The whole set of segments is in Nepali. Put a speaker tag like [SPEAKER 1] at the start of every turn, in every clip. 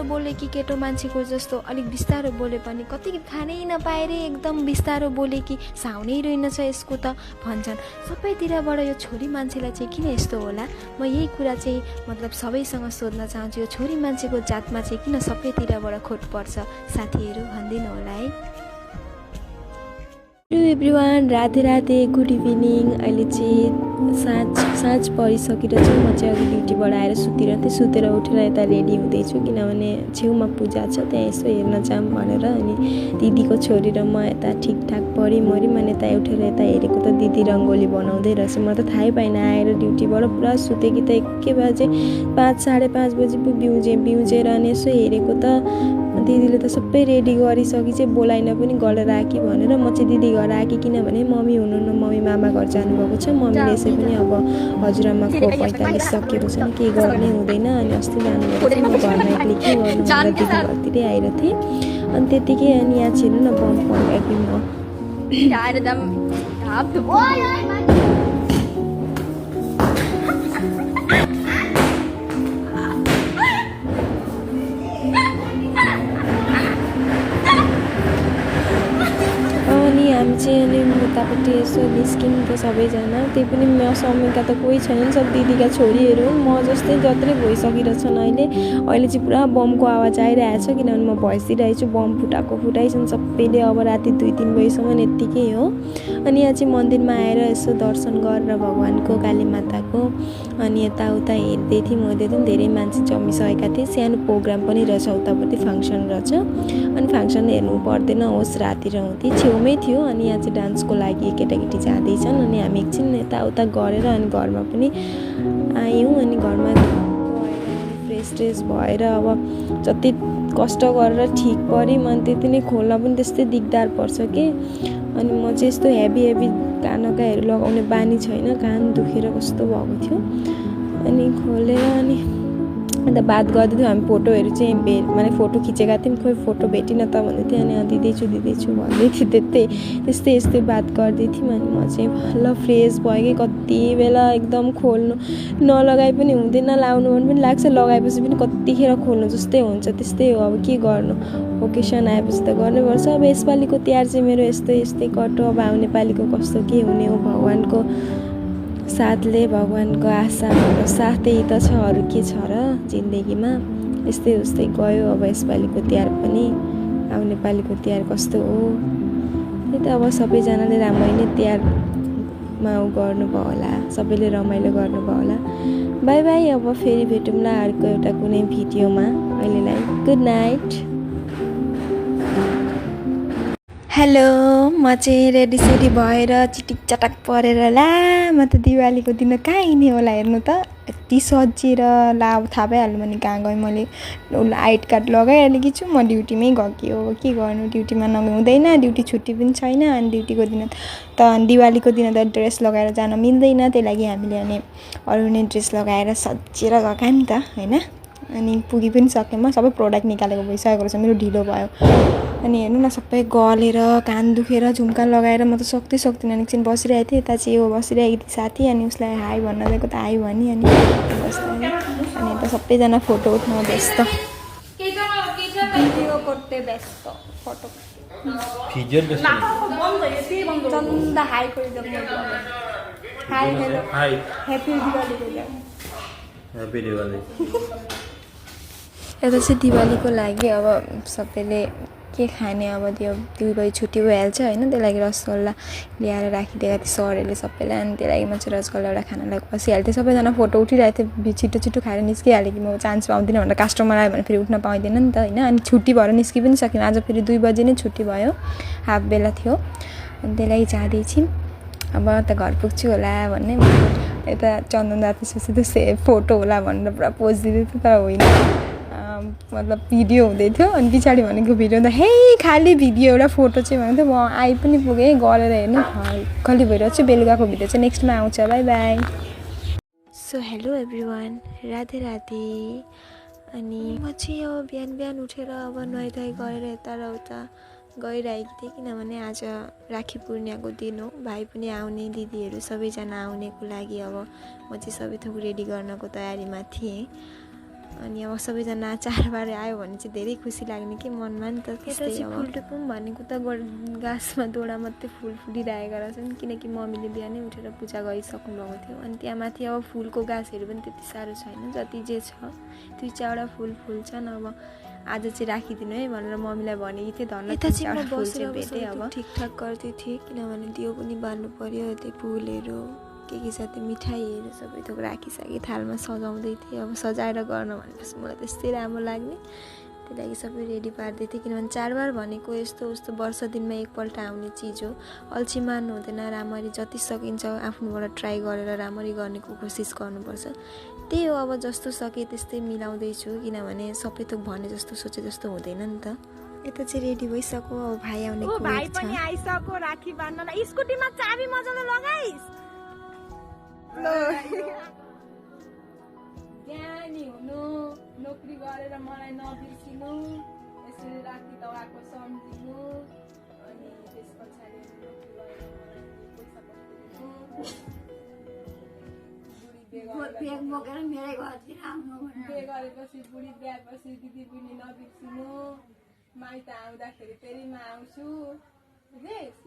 [SPEAKER 1] बोले कि केटो मान्छेको जस्तो अलिक बिस्तारो बोले पनि कति खानै नपाएर एकदम बिस्तारो बोले कि साउनै रहेनछ यसको त भन्छन्। सबैतिरबाट यो छोरी मान्छेलाई चाहिँ किन यस्तो होला? म यही कुरा चाहिँ मतलब सबैसँग सोध्न चाहन्छु, यो छोरी मान्छेको जातमा चाहिँ किन सबैतिरबाट खोट पर्छ? साथीहरू भनिदिनु होला है। Hello everyone, Radhe Radhe, good evening. अहिले चाहिँ साँझ परिसकेर चाहिँ म चाहिँ अघि ड्युटीबाट आएर सुतिरहेँ। सुतेर उठेर यता रेडी हुँदैछु किनभने छेउमा पूजा छ, त्यहाँ यसो हेर्न जाऊँ भनेर। अनि दिदीको छोरी र म यता ठिकठाक परिमरि मैले यता उठेर यता हेरेको त दिदी रङ्गोली बनाउँदै रहेछ। म त थाहै पाइन, आएर ड्युटीबाट पुरा सुतेँ कि त एकै बजे 5 साढे 5 बजी पो बिउजेर अनि यसो हेरेको त दिदीले त सबै रेडी गरिसकि चाहिँ बोलाइन पनि गरेर आएकी भनेर म चाहिँ दिदी घर आएँ किनभने मम्मी हुनुहुन्न, मम्मी मामा घर जानुभएको छ। मम्मीले यसै पनि अब हजुरआमाको 45 सकिएको छ नि, केही गर्नै हुँदैन। अनि अस्ति जानुभएको छ, म घरमा एक्लै के गर्नु भनेर दिदी घरतिरै आइरहेको थिएँ। अनि त्यत्तिकै अनि यहाँ छिर्नु न बम पड्काएँ म। हामी चाहिँ अनि उतापट्टि यसो निस्क्यौँ त सबैजना। त्यही पनि समयका त कोही छैनन्, सब दिदीका छोरीहरू हुन्। म जस्तै जत्रै भइसकिरहेछन्। अहिले चाहिँ पुरा बमको आवाज आइरहेछ किनभने म भोइस दिइरहेको छु। बम फुटाइछन् सबैले। अब राति 2-3 बजीसम्म यत्तिकै हो। अनि यहाँ चाहिँ मन्दिरमा आएर यसो दर्शन गरेर भगवान्को, काली माताको अनि यताउता हेर्दै थियौँ। धेरै मान्छे जमिसकेका थिए। सानो प्रोग्राम पनि रहेछ, उतापट्टि फङ्सन रहेछ। अनि फङ्सन हेर्नु पर्दैन, होस् राति र हुँदै छेउमै थियो। अनि यहाँ चाहिँ डान्सको लागि केटाकेटी जाँदैछन्। अनि हामी एकछिन यताउता गरेर अनि घरमा पनि आयौँ। अनि घरमा फ्रेस ट्रेस भएर अब जति कष्ट गरेर ठिक पऱ्यौँ। अनि त्यति नै खोल्न पनि त्यस्तै दिगदार पर्छ कि। अनि म चाहिँ यस्तो हेभी कानकाहरू लगाउने बानी छैन, कान दुखेर कस्तो भएको थियो। अनि खोलेर अनि अन्त बात गर्दै थियौँ हामी। फोटोहरू चाहिँ माने फोटो खिचेका थियौँ, खोइ फोटो भेटिन त भन्दै थियो। अनि दिँदैछु भन्दै थियो। यस्तै बात गर्दै थियौँ। अनि म चाहिँ ल फ्रेस भयो कि कति बेला एकदम खोल्नु नलगाइ पनि हुँदैन, लाउनु पनि लाग्छ, लगाएपछि पनि कतिखेर खोल्नु जस्तै हुन्छ। त्यस्तै हो, अब के गर्नु, ओकेसन आएपछि त गर्नुपर्छ। अब यसपालिको तिहार चाहिँ मेरो यस्तै कटो। अब आउने पालिको कस्तो के हुने हो, भगवान्को साथले, भगवान्को आशा साथै त छ, अरू के छ र जिन्दगीमा। यस्तै उस्तै गयो अब यसपालिको तिहार पनि। आउने पालिको तिहार कस्तो हो त्यही त। अब सबैजनाले राम्ररी नै तिहारमा गर्नुभयो होला, सबैले रमाइलो गर्नुभयो होला। बाई बाई, अब फेरि भेटौँला अर्को एउटा कुनै भिडियोमा। अहिलेलाई गुड नाइट। हेलो, म चाहिँ रेडी भएर चिटिक चटक परेर ला म त दिवालीको दिन कहाँ हिँड्ने होला हेर्नु त। यति सजिएर ला थाहा भइहाल्नु भने कहाँ गएँ। मैले आइडी कार्ड लगाइहालेकी छु। म ड्युटीमै गएकी हो, के गर्नु, ड्युटीमा हुँदैन, ड्युटी छुट्टी पनि छैन। अनि ड्युटीको दिन त दिवालीको दिन त ड्रेस लगाएर जान मिल्दैन। त्यही लागि हामीले अनि अरू नै ड्रेस लगाएर सजिएर गएका नि त होइन। अनि पुगी पनि सकेँ। म सबै प्रोडक्ट निकालेको भइसकेको रहेछ, मेरो ढिलो भयो। अनि हेर्नु न सबै गलेर कान दुखेर झुम्का लगाएर म त सक्दिनँ। एकछिन बसिरहेको थिएँ, यता चाहिँ यो बसिरहेको थिएँ साथी। अनि उसलाई हाई भन्न दिएको त हाई भनी अनि बस्दा अनि यता सबैजना फोटो उठ्न व्यस्त, भिडियो कोट्टे व्यस्त, फोटो चन्दा hi hi hello happy Diwali. यता चाहिँ दिवालीको लागि अब सबैले के खाने, अब त्यो 2 बजी छुट्टी भइहाल्छ होइन। त्यही लागि रसगोल्ला ल्याएर राखिदिएका थिएँ सरहरूले सबैलाई। अनि त्यही लागि म चाहिँ रसगोल्ला एउटा खानालाई बसिहाल्थेँ। सबैजना फोटो उठिरहेको थियो, छिटो खाएर निस्किहालेँ कि म चान्स पाउँदिनँ भनेर। कस्टमर आयो भने फेरि उठ्न पाउँदैन नि त होइन। अनि छुट्टी भएर निस्कि पनि सक्यौँ। आज फेरि 2 बजी नै छुट्टी भयो, हाफ बेला थियो। अनि त्यही लागि जाँदैछौँ। अब त घर पुग्छु होला भन्ने। यता चन्दन दाजुसँग त्यो फोटो होला भनेर पुरा पोज दिँदै थियो, तर होइन, मतलब भिडियो हुँदै थियो। अनि पछाडि भनेको भिडियो त हे खालि भिडियो एउटा फोटो चाहिँ भनेको थियो। म आइ पनि पुगेँ, गरेर हेर्नु खालि भइरहेको छु। बेलुकाको भिडियो चाहिँ नेक्स्टमा आउँछ। By by. So hello everyone, Radhe Radhe. अनि म चाहिँ अब बिहान उठेर अब नुहाइधुवाइ गरेर यता र उता गइरहेको थिएँ किनभने आज राखी पूर्णिमाको दिन हो। भाइ पनि आउने, दिदीहरू सबैजना आउनेको लागि अब म चाहिँ सबै थोक रेडी गर्नको तयारीमा थिएँ। अनि अब सबैजना चाडबाड आयो भने चाहिँ धेरै खुसी लाग्ने कि मनमा नि त। त्यस्तै अब फुलटुकुम भनेको त गाछमा दोडा मात्रै फुल फुलिरहेका रहेछन् किनकि मम्मीले बिहानै उठेर पूजा गरिसक्नु भएको थियो। अनि त्यहाँ माथि अब फुलको गाछहरू पनि त्यति साह्रो छैन, जति जे छ 2-4वटा फुल फुल्छन्। अब आज चाहिँ राखिदिनु है भनेर मम्मीलाई भनेकी थिएँ। धन्न यता चाहिँ म बसेर भेटेँ अब ठिकठाक गर्दै थिएँ किनभने दियो पनि बाल्नु पऱ्यो। त्यो फुलहरू के छ त्यो मिठाईहरू सबै थोक राखिसकेँ, थालमा सजाउँदै थिएँ। अब सजाएर गर्न भनेपछि मलाई त्यस्तै राम्रो लाग्ने, त्यही लागि सबै रेडी पार्दै थिएँ किनभने चाडबाड भनेको यस्तो उस्तो वर्ष दिनमा एकपल्ट आउने चिज हो। अल्छी मान्नु हुँदैन, राम्ररी जति सकिन्छ आफ्नोबाट ट्राई गरेर राम्ररी गर्ने कोसिस गर्नुपर्छ। त्यही हो, अब जस्तो सके त्यस्तै मिलाउँदैछु किनभने सबै थोक भने जस्तो सोचे जस्तो हुँदैन नि त। यता चाहिँ रेडी भइसक्यो, अब भाइ आउने
[SPEAKER 2] ओ भाइ पनि आइसक्यो राखी बान्नलाई। स्कुटीमा चाबी मजाले लगाइस्। ज्ञानी हुनु, नोकरी गरेर मलाई नबिर्सिनु, यसरी राखी दौडाको सम्झिनु, अनि त्यस पछाडि नोकरी गरेर मलाई पैसा पठाइदिनु, बिहे गरेपछि बुढी बिहापछि दिदी पनि नबिर्सिनु, माइत आउँदाखेरि फेरि म आउँछु। बुझेस्?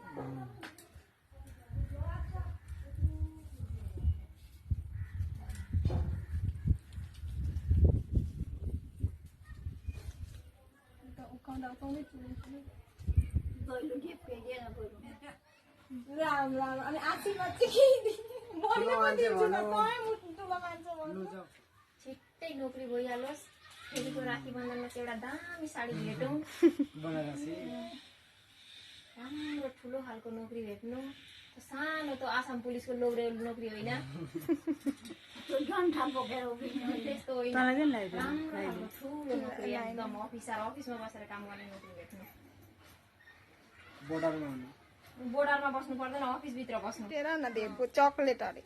[SPEAKER 2] राम राम। अनि आशीर्वाद चाहिँ
[SPEAKER 3] छिट्टै नोकरी भइहालोस्, फेरिको राखी बन्धनमा चाहिँ एउटा दामी साडी भेटौँ, राम्रो ठुलो खालको नोकरी भेट्नु। सानो त आसाम पुलिसको नोकरी होइन, त्यस्तो होइन, राम्रो ठुलो नोकरी, एकदम अफिसमा बसेर काम गर्ने नोकरी भेट्नु। बोर्डरमा बस्नु पर्दैन, अफिसभित्र बस्नु।
[SPEAKER 2] तेरा न दिएको चकलेट अरे।